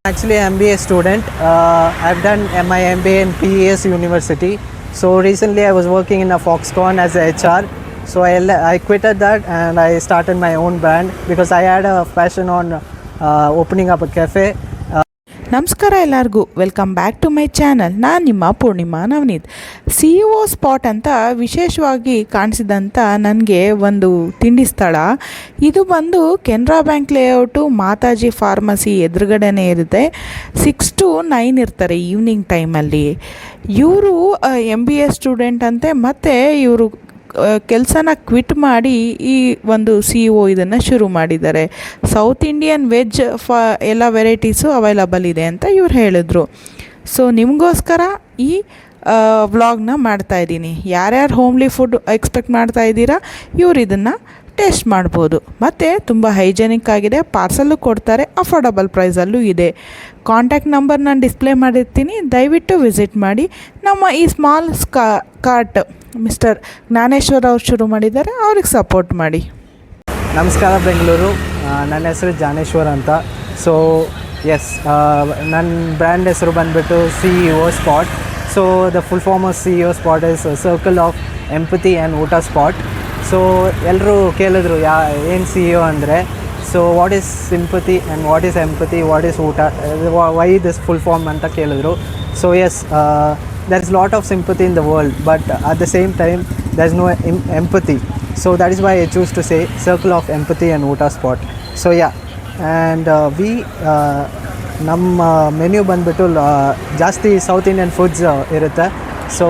Actually, MBA student. I've done my MBA in PES University. So recently, I was working in a Foxconn as a HR. So I quitted that and I started my own brand because I had a passion on opening up a cafe. ನಮಸ್ಕಾರ ಎಲ್ಲರಿಗೂ, welcome back to my channel. ನಾನು ನಿಮ್ಮ Purnima Navneet. CEO spot ಅಂತ ವಿಶೇಷವಾಗಿ ಕಾಣಿಸಿದಂಥ ನನಗೆ ಒಂದು ತಿಂಡಿ ಸ್ಥಳ. ಇದು ಬಂದು Canara bank layout Mataji pharmacy ಎದುರುಗಡೆನೇ ಇರುತ್ತೆ. 6 to 9 ಇರ್ತಾರೆ ಈವ್ನಿಂಗ್ ಟೈಮಲ್ಲಿ. ಇವರು MBA ಸ್ಟೂಡೆಂಟ್ ಅಂತೆ, ಮತ್ತು ಇವರು ಕೆಲಸನ ಕ್ವಿಟ್ ಮಾಡಿ ಈ ಒಂದು CEO ಇದನ್ನು ಶುರು ಮಾಡಿದ್ದಾರೆ. ಸೌತ್ ಇಂಡಿಯನ್ ವೆಜ್ ಎಲ್ಲ ವೆರೈಟೀಸು ಅವೈಲಬಲ್ ಇದೆ ಅಂತ ಇವ್ರು ಹೇಳಿದ್ರು. ಸೊ ನಿಮಗೋಸ್ಕರ ಈ ವ್ಲಾಗ್ನ ಮಾಡ್ತಾಯಿದ್ದೀನಿ. ಯಾರ್ಯಾರು ಹೋಮ್ಲಿ ಫುಡ್ ಎಕ್ಸ್ಪೆಕ್ಟ್ ಮಾಡ್ತಾ ಇದ್ದೀರಾ, ಇವ್ರು ಇದನ್ನು ಟೇಸ್ಟ್ ಮಾಡ್ಬೋದು. ಮತ್ತು ತುಂಬ ಹೈಜೆನಿಕ್ ಆಗಿದೆ, ಪಾರ್ಸಲ್ಲು ಕೊಡ್ತಾರೆ, ಅಫೋರ್ಡಬಲ್ ಪ್ರೈಸಲ್ಲೂ ಇದೆ. ಕಾಂಟ್ಯಾಕ್ಟ್ ನಂಬರ್ ನಾನು ಡಿಸ್ಪ್ಲೇ ಮಾಡಿರ್ತೀನಿ, ದಯವಿಟ್ಟು ವಿಸಿಟ್ ಮಾಡಿ. ನಮ್ಮ ಈ ಸ್ಮಾಲ್ ಕಾರ್ಟ್ ಮಿಸ್ಟರ್ ಜ್ಞಾನೇಶ್ವರ್ ಅವ್ರು ಶುರು ಮಾಡಿದ್ದಾರೆ, ಅವ್ರಿಗೆ ಸಪೋರ್ಟ್ ಮಾಡಿ. ನಮಸ್ಕಾರ ಬೆಂಗಳೂರು, ನನ್ನ ಹೆಸರು ಜ್ಞಾನೇಶ್ವರ್ ಅಂತ. ಸೊ ಎಸ್, ನನ್ನ ಬ್ರ್ಯಾಂಡ್ ಹೆಸರು ಬಂದುಬಿಟ್ಟು CEO spot. So the full form of CEO spot is circle of empathy and ಊಟ ಸ್ಪಾಟ್. ಸೊ ಎಲ್ಲರೂ ಕೇಳಿದ್ರು ಏನು CEO ಅಂದರೆ. So what is sympathy and what is empathy, what is ಊಟ, ವೈ ದಿಸ್ ಫುಲ್ ಫಾರ್ಮ್ ಅಂತ ಕೇಳಿದ್ರು. So yes, there is lot of sympathy in the world, but at the same time there is no empathy. So that is why I choose to say circle of empathy and Ota spot. So yeah, and we ನಮ್ಮ menu ಬಂದುಬಿಟ್ಟು ಜಾಸ್ತಿ south Indian foods ಇರುತ್ತೆ. So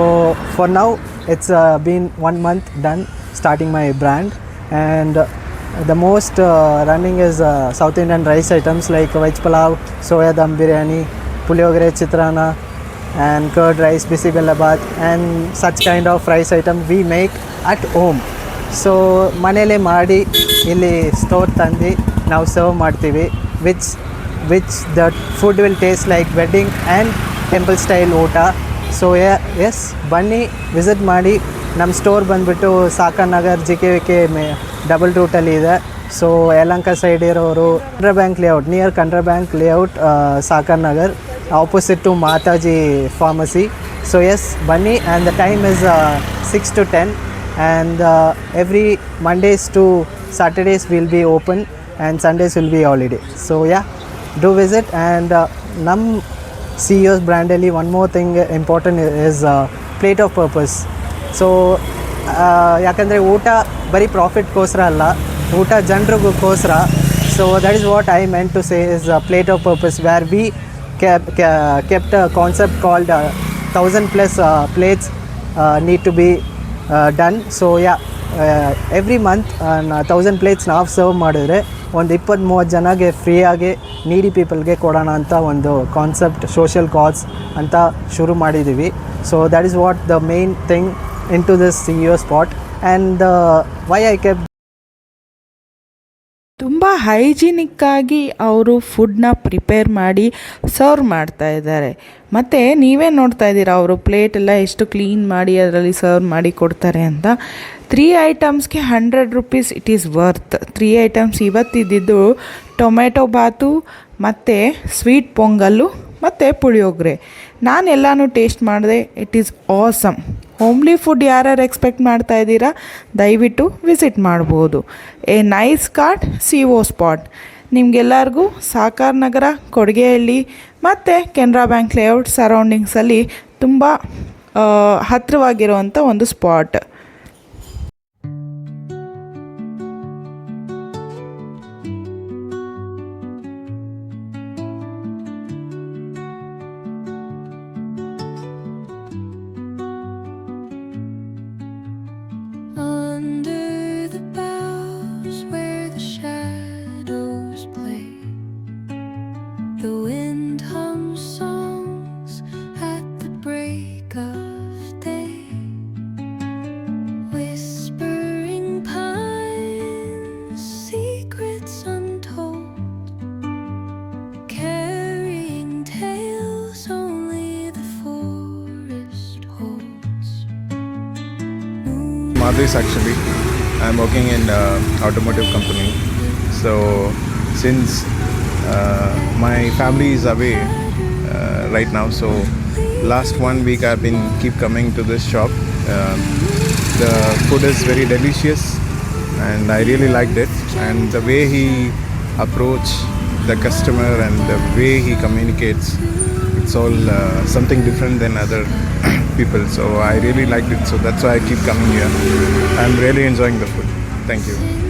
for now it's been 1 month done starting my brand, and the most running is South Indian rice items like veg pulav, soya dum biryani, puliyogre, chitrana and curd rice, bisibelabath and such kind of rice item we make at home. So ಮನೇಲೆ ಮಾಡಿ ಇಲ್ಲಿ store ತಂದು ನಾವು serve ಮಾಡ್ತೀವಿ, which that food will taste like wedding and temple style ಊಟ. So S, ಬನ್ನಿ visit ಮಾಡಿ. ನಮ್ಮ ಸ್ಟೋರ್ ಬಂದುಬಿಟ್ಟು ಸಾಕರ್ ನಗರ್ JKVK ಡಬಲ್ ರೂಟಲ್ಲಿ ಇದೆ. ಸೊ ಯಲಹಂಕ ಸೈಡ್ ಇರೋರು Canara bank layout, near Canara bank layout, soccer Nagar, opposite to Mataji Pharmacy. So yes, bunny, and the time is 6 to 10, and every Mondays to Saturdays will be open and Sundays will be holiday. So yeah, do visit. And nam CEO's brand ali one more thing important is plate of purpose. So yakandre ಊಟ ಬರೀ profit ಗೋಸ್ಕರ ಅಲ್ಲ, ಊಟ ಜನರಿಗೋಸ್ಕರ. So that is what I meant to say is plate of purpose, where we kept a concept called 1,000+ plates need to be done. So yeah, every month 1,000 plates ನಾವು serve ಮಾಡಿದ್ರೆ ಒಂದು 20-30 ಜನಗೆ ಫ್ರೀಯಾಗಿ ನೀಡಿ ಪೀಪಲ್ಗೆ ಕೊಡೋಣ ಅಂತ ಒಂದು ಕಾನ್ಸೆಪ್ಟ್, ಸೋಷಿಯಲ್ ಕಾಸ್ ಅಂತ ಶುರು ಮಾಡಿದ್ದೀವಿ. So that is what the main thing in to this CEO spot. And why I kept ತುಂಬ ಹೈಜಿನಿಕ್ಕಾಗಿ ಅವರು ಫುಡ್ನ ಪ್ರಿಪೇರ್ ಮಾಡಿ ಸರ್ವ್ ಮಾಡ್ತಾ ಇದ್ದಾರೆ. ಮತ್ತು ನೀವೇ ನೋಡ್ತಾ ಇದ್ದೀರಾ, ಅವರು ಪ್ಲೇಟೆಲ್ಲ ಎಷ್ಟು ಕ್ಲೀನ್ ಮಾಡಿ ಅದರಲ್ಲಿ ಸರ್ವ್ ಮಾಡಿ ಕೊಡ್ತಾರೆ ಅಂತ. 3 ಐಟಮ್ಸ್ಗೆ 100 rupees it is worth. 3 items ಇವತ್ತಿದ್ದು ಟೊಮೆಟೊ ಬಾತು ಮತ್ತು ಸ್ವೀಟ್ ಪೊಂಗಲ್ಲು ಮತ್ತು ಪುಳಿಯೋಗರೆ. ನಾನು ಎಲ್ಲನೂ ಟೇಸ್ಟ್ ಮಾಡಿದೆ, it is awesome. Homely food ಯಾರ್ಯಾರು ಎಕ್ಸ್ಪೆಕ್ಟ್ ಮಾಡ್ತಾ ಇದ್ದೀರಾ, ದಯವಿಟ್ಟು ವಿಸಿಟ್ ಮಾಡ್ಬೋದು. A nice cart CEO spot. ನಿಮಗೆಲ್ಲರಿಗೂ ಸಾಕಾರ್ ನಗರ, ಕೊಡಿಗೆಹಳ್ಳಿ ಮತ್ತು ಕೆನರಾ ಬ್ಯಾಂಕ್ ಲೇಔಟ್ ಸರೌಂಡಿಂಗ್ಸಲ್ಲಿ ತುಂಬ ಹತ್ತಿರವಾಗಿರುವಂಥ ಒಂದು spot. Madhus actually. I'm working in automotive company. So since my family is away right now. So last 1 week I've been keep coming to this shop. The food is very delicious and I really liked it, and the way he approach the customer and the way he communicates, it's all something different than other people. So I really liked it, so that's why I keep coming here. I'm really enjoying the food. Thank you.